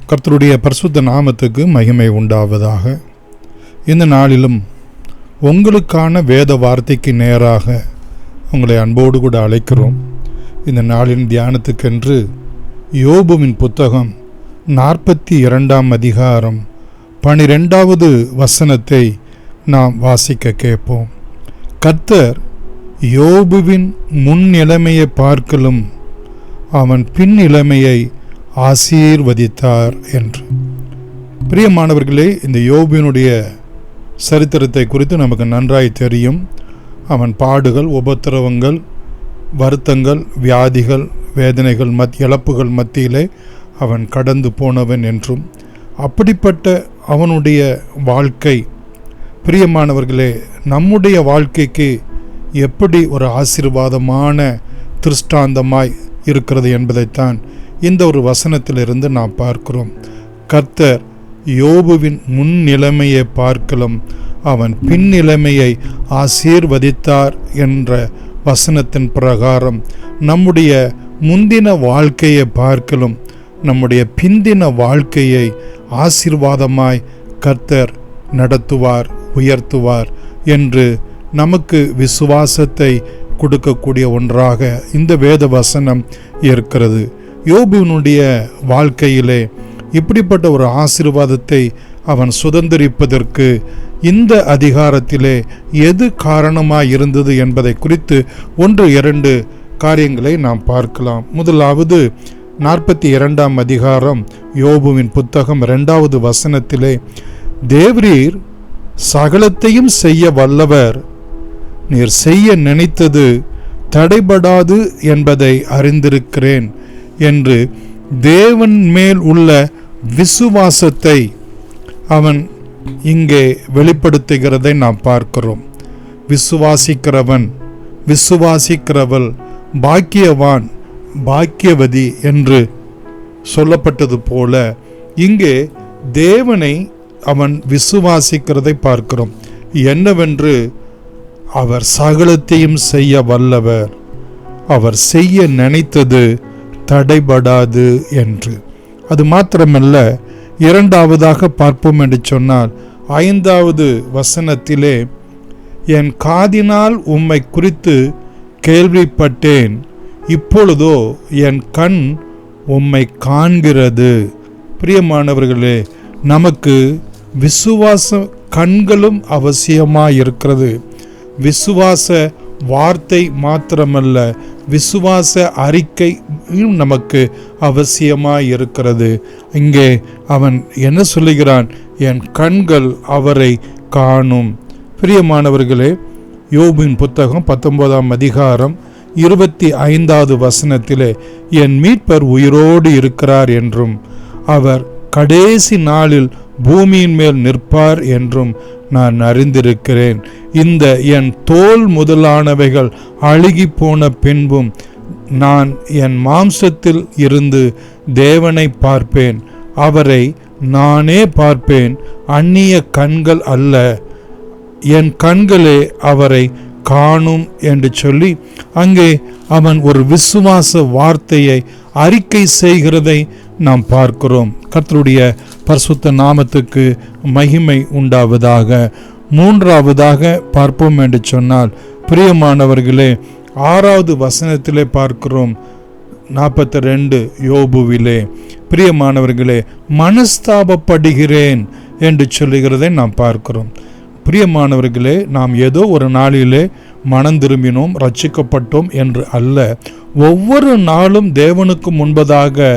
கர்த்தருடைய பரிசுத்த நாமத்துக்கு மகிமை உண்டாவதாக. இந்த நாளிலும் உங்களுக்கான வேத வார்த்தைக்கு நேராக உங்களை அன்போடு கூட அழைக்கிறோம். இந்த நாளின் தியானத்துக்கென்று யோபுவின் புத்தகம் 42ஆம் அதிகாரம் 12வது வசனத்தை நாம் வாசிக்க கேட்போம். கர்த்தர் யோபுவின் முன்னிலைமையை பார்க்கலும் அவன் பின்னிலைமையை ஆசீர்வதித்தார் என்று. பிரியமானவர்களே, இந்த யோபுவினுடைய சரித்திரத்தை குறித்து நமக்கு நன்றாய் தெரியும். அவன் பாடுகள், உபத்திரவங்கள், வருத்தங்கள், வியாதிகள், வேதனைகள், இழப்புகள் மத்தியிலே அவன் கடந்து போனவன் என்றும், அப்படிப்பட்ட அவனுடைய வாழ்க்கை பிரியமானவர்களே நம்முடைய வாழ்க்கைக்கு எப்படி ஒரு ஆசீர்வாதமான திருஷ்டாந்தமாய் இருக்கிறது என்பதைத்தான் இந்த ஒரு வசனத்திலிருந்து நாம் பார்க்கிறோம். கர்த்தர் யோபுவின் முன்னிலைமையை பார்க்கலும் அவன் பின்னிலைமையை ஆசீர்வதித்தார் என்ற வசனத்தின் பிரகாரம் நம்முடைய முந்தின வாழ்க்கையை பார்க்கலும் நம்முடைய பிந்தின வாழ்க்கையை ஆசீர்வாதமாய் கர்த்தர் நடத்துவார், உயர்த்துவார் என்று நமக்கு விசுவாசத்தை கொடுக்கக்கூடிய ஒன்றாக இந்த வேத வசனம் இருக்கிறது. யோபுவினுடைய வாழ்க்கையிலே இப்படிப்பட்ட ஒரு ஆசீர்வாதத்தை அவன் சுதந்திரிப்பதற்கு இந்த அதிகாரத்திலே எது காரணமாய் இருந்தது என்பதை குறித்து 1-2 காரியங்களை நாம் பார்க்கலாம். முதலாவது 42ஆம் அதிகாரம் யோபுவின் புத்தகம் 2வது வசனத்திலே, தேவரீர் சகலத்தையும் செய்ய வல்லவர், நீர் செய்ய நினைத்தது தடைபடாது என்பதை அறிந்திருக்கிறேன் என்று தேவன் மேல் உள்ள விசுவாசத்தை அவன் இங்கே வெளிப்படுத்துகிறதை நாம் பார்க்கிறோம். விசுவாசிக்கிறவன், விசுவாசிக்கிறவள் பாக்கியவான், பாக்கியவதி என்று சொல்லப்பட்டது போல இங்கே தேவனை அவன் விசுவாசிக்கிறதை பார்க்கிறோம். என்னவென்று, அவர் சகலத்தையும் செய்ய வல்லவர், அவர் செய்ய நினைத்தது தடைபடாது என்று. அது மாத்திரமல்ல, இரண்டாவதாக பார்ப்போம் என்று சொன்னால் 5வது வசனத்திலே, என் காதினால் உம்மை குறித்து கேள்விப்பட்டேன், இப்பொழுதோ என் கண் உம்மை காண்கிறது. பிரியமானவர்களே, நமக்கு விசுவாச கண்களும் அவசியமாயிருக்கிறது. விசுவாச வார்த்தை மாத்திரமல்ல, விசுவாச அறிக்கையும் நமக்கு அவசியமாயிருக்கிறது. இங்கே அவன் என்ன சொல்லுகிறான்? என் கண்கள் அவரை காணும். பிரியமானவர்களே, யோபுவின் புத்தகம் 19ஆம் அதிகாரம் 25வது வசனத்திலே, என் மீட்பர் உயிரோடு இருக்கிறார் என்றும் அவர் கடைசி நாளில் பூமியின் மேல் நிற்பார் என்றும் நான் அறிந்திருக்கிறேன். இந்த என் தோல் முதலானவைகள் அழுகி போன பின்பும் நான் என் மாம்சத்தில் இருந்து தேவனை பார்ப்பேன், அவரை நானே பார்ப்பேன், அந்நிய கண்கள் அல்ல, என் கண்களே அவரை காணும் என்று சொல்லி அங்கே அவன் ஒரு விசுவாச வார்த்தையை அறிக்கை செய்கிறதை நாம் பார்க்கிறோம். கர்த்தருடைய பரிசுத்த நாமத்துக்கு மகிமை உண்டாவதாக. மூன்றாவதாக பார்ப்போம் என்று சொன்னால், பிரியமானவர்களே, 6வது வசனத்திலே பார்க்கிறோம். 42 யோபுவிலே, பிரியமானவர்களே, மனஸ்தாபப்படுகிறேன் என்று சொல்லுகிறதை நாம் பார்க்கிறோம். பிரியமானவர்களே, நாம் ஏதோ ஒரு நாளிலே மனம் திரும்பினோம், ரட்சிக்கப்பட்டோம் என்று அல்ல. ஒவ்வொரு நாளும் தேவனுக்கு முன்பதாக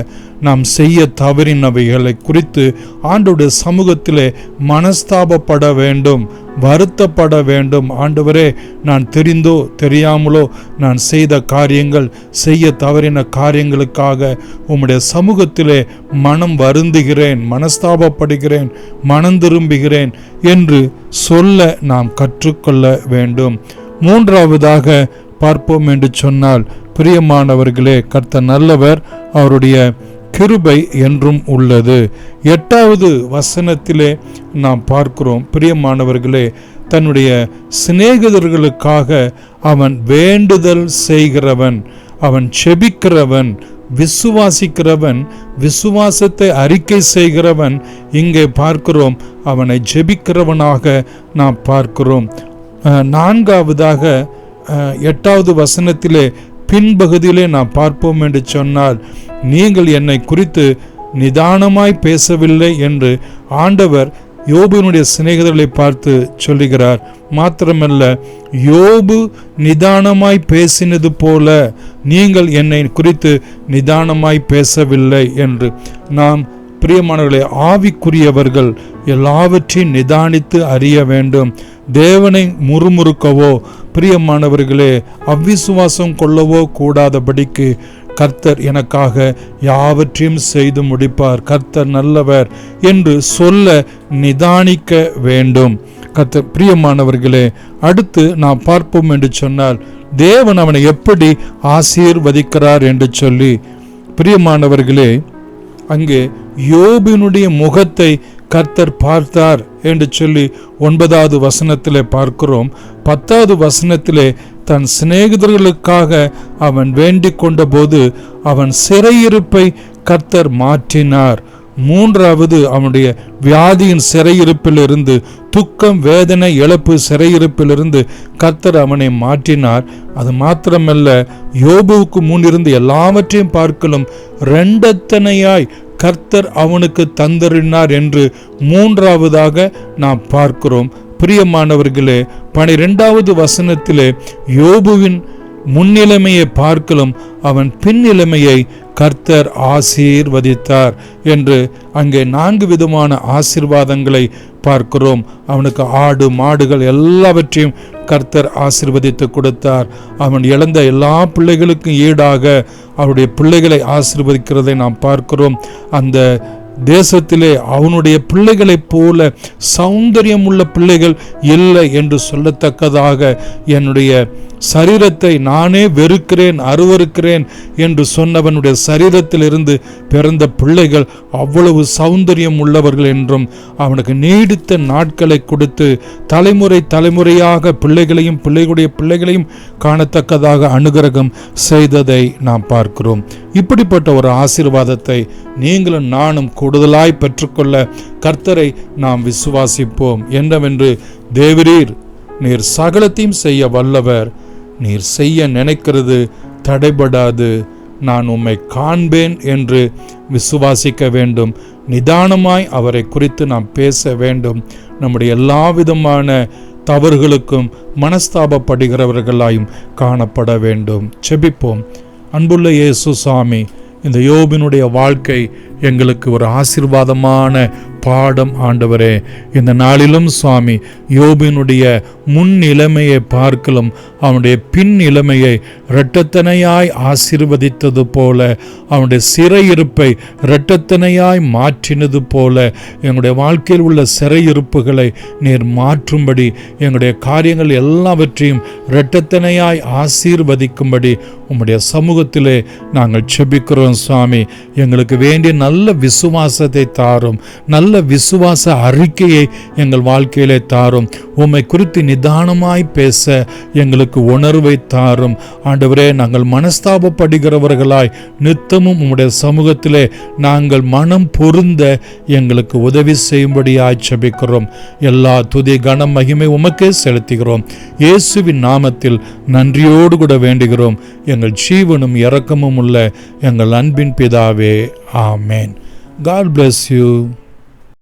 நாம் செய்ய தவறினவைகளை குறித்து ஆண்டவருடைய சமூகத்திலே மனஸ்தாபப்பட வேண்டும், வருத்தப்பட வேண்டும். ஆண்டவரே, நான் தெரிந்தோ தெரியாமலோ நான் செய்த காரியங்கள், செய்ய தவறின காரியங்களுக்காக உம்முடைய சமூகத்திலே மனம் வருந்துகிறேன், மனஸ்தாபப்படுகிறேன், மனம் திரும்புகிறேன் என்று சொல்ல நாம் கற்றுக்கொள்ள வேண்டும். மூன்றாவதாக பார்ப்போம் என்று சொன்னால், பிரியமானவர்களே, கர்த்தர் நல்லவர், அவருடைய கிருபை என்றும் உள்ளது. 8வது வசனத்திலே நாம் பார்க்கிறோம். பிரியமானவர்களே, தன்னுடைய சிநேகிதர்களுக்காக அவன் வேண்டுதல் செய்கிறவன், அவன் செபிக்கிறவன், விசுவாசிக்கிறவன் விசுவாசத்தை அறிக்கை செய்கிறவன் இங்கே பார்க்கிறோம், அவனை ஜெபிக்கிறவனாக நாம் பார்க்கிறோம். நான்காவதாக 8வது வசனத்திலே பின்பகுதியிலே நாம் பார்ப்போம் என்று சொன்னால், நீங்கள் என்னை குறித்து நிதானமாய் பேசவில்லை என்று ஆண்டவர் யோபுவினுடைய சிநேகிதர்களை பார்த்து சொல்லுகிறார். மாத்திரமல்ல, யோபு நிதானமாய் பேசினது போல நீங்கள் என்னை குறித்து நிதானமாய் பேசவில்லை என்று. நாம் பிரியமானவர்களே, ஆவிக்குரியவர்கள் எல்லாவற்றையும் நிதானித்து அறிய வேண்டும். தேவனை முறுமுறுக்கவோ பிரியமானவர்களே அவ்விசுவாசம் கொள்ளவோ கூடாதபடிக்கு கர்த்தர் எனக்காக யாவற்றையும் செய்து முடிப்பார், கர்த்தர் நல்லவர் என்று சொல்ல நிதானிக்க வேண்டும். கர்த்தர் பிரியமானவர்களே, அடுத்து நாம் பார்ப்போம் என்று சொன்னால், தேவன் அவனை எப்படி ஆசீர்வதிக்கிறார் என்று சொல்லி, பிரியமானவர்களே, அங்கே யோபினுடைய முகத்தை கர்த்தர் பார்த்தார் என்று சொல்லி 9வது வசனத்திலே பார்க்கிறோம். 10வது வசனத்திலே தன் சிநேகிதர்களுக்காக அவன் வேண்டிக் கொண்ட போது அவன் சிறையிருப்பை கர்த்தர் மாற்றினார். 3வது அவனுடைய வியாதியின் சிறையிருப்பிலிருந்து, துக்கம், வேதனை, இழப்பு சிறையிருப்பிலிருந்து கர்த்தர் அவனை மாற்றினார். அது மாத்திரமல்ல, யோபுவுக்கு முன்னிருந்து எல்லாவற்றையும் பார்க்கலும் 2 கர்த்தர் அவனுக்கு தந்தறினார் என்று 3வதாக நாம் பார்க்கிறோம். பிரியமானவர்களே, 12வது வசனத்திலே யோபுவின் முன்னிலைமையை பார்க்கலும் அவன் பின்னிலைமையை கர்த்தர் ஆசீர்வதித்தார் என்று அங்கே 4 விதமான ஆசீர்வாதங்களை பார்க்கிறோம். அவனுக்கு ஆடு மாடுகள் எல்லாவற்றையும் கர்த்தர் ஆசீர்வதித்து கொடுத்தார். அவன் இழந்த எல்லா பிள்ளைகளுக்கும் ஈடாக அவருடைய பிள்ளைகளை ஆசீர்வதிக்கிறதை நாம் பார்க்கிறோம். அந்த தேசத்திலே அவனுடைய பிள்ளைகளைப் போல சௌந்தரியம் உள்ள பிள்ளைகள் இல்லை என்று சொல்லத்தக்கதாக, என்னுடைய சரீரத்தை நானே வெறுக்கிறேன், அருவருக்கிறேன் என்று சொன்னவனுடைய சரீரத்திலிருந்து பிறந்த பிள்ளைகள் அவ்வளவு சௌந்தரியம் உள்ளவர்கள் என்றும், அவனுக்கு நீடித்த நாட்களை கொடுத்து தலைமுறை தலைமுறையாக பிள்ளைகளையும் பிள்ளைகளுடைய பிள்ளைகளையும் காணத்தக்கதாக அனுகிரகம் செய்ததை நாம் பார்க்கிறோம். இப்படிப்பட்ட ஒரு ஆசீர்வாதத்தை நீங்களும் நானும் கூடுதலாய் பெற்றுக்கொள்ள கர்த்தரை நாம் விசுவாசிப்போம். என்னவென்று, தேவரீர் நீர் சகலத்தையும் செய்ய வல்லவர், நீர் செய்ய நினைக்கிறது தடைபடாது, நான் உம்மை காண்பேன் என்று விசுவாசிக்க வேண்டும். நிதானமாய் அவரை குறித்து நாம் பேச வேண்டும். நம்முடைய எல்லா விதமான தவறுகளுக்கும் மனஸ்தாபப்படுகிறவர்களாயும் காணப்பட வேண்டும். செபிப்போம். அன்புள்ள இயேசு சாமி, இந்த யோபினுடைய வாழ்க்கை எங்களுக்கு ஒரு ஆசீர்வாதமான பாடம் ஆண்டவரே. இந்த நாளிலும் சுவாமி, யோபினுடைய முன் நிலைமையை பார்க்கலும் அவனுடைய பின் நிலைமையை இரட்டத்தனையாய் ஆசீர்வதித்தது போல, அவனுடைய சிறையிருப்பை இரட்டத்தனையாய் மாற்றினது போல, எங்களுடைய வாழ்க்கையில் உள்ள சிறையிருப்புகளை நீர் மாற்றும்படி, எங்களுடைய காரியங்கள் எல்லாவற்றையும் இரட்டத்தனையாய் ஆசீர்வதிக்கும்படி உம்முடைய சமூகத்திலே நாங்கள் செபிக்கிறோம் சுவாமி. எங்களுக்கு வேண்டிய நல்ல விசுவாசத்தை தாரும், நல்ல விசுவாச அறிக்கையை எங்கள் வாழ்க்கையிலே தாரும். உம்மை குறித்து நிதானமாய் பேச எங்களுக்கு உணர்வை தாரும் ஆண்டவரே. நாங்கள் மனஸ்தாபப்படுகிறவர்களாய் நித்தமும் உம்முடைய சமூகத்திலே நாங்கள் மனம் பொருந்த எங்களுக்கு உதவி செய்யும்படியாய் செபிக்கிறோம். எல்லா துதி கனம் மகிமை உமக்கே செலுத்துகிறோம். இயேசுவின் நாமத்தில் நன்றியோடு கூட வேண்டுகிறோம். எங்கள் ஜீவனும் இரக்கமும் உள்ள எங்கள் அன்பின் பிதாவே, ஆமேன். God bless you.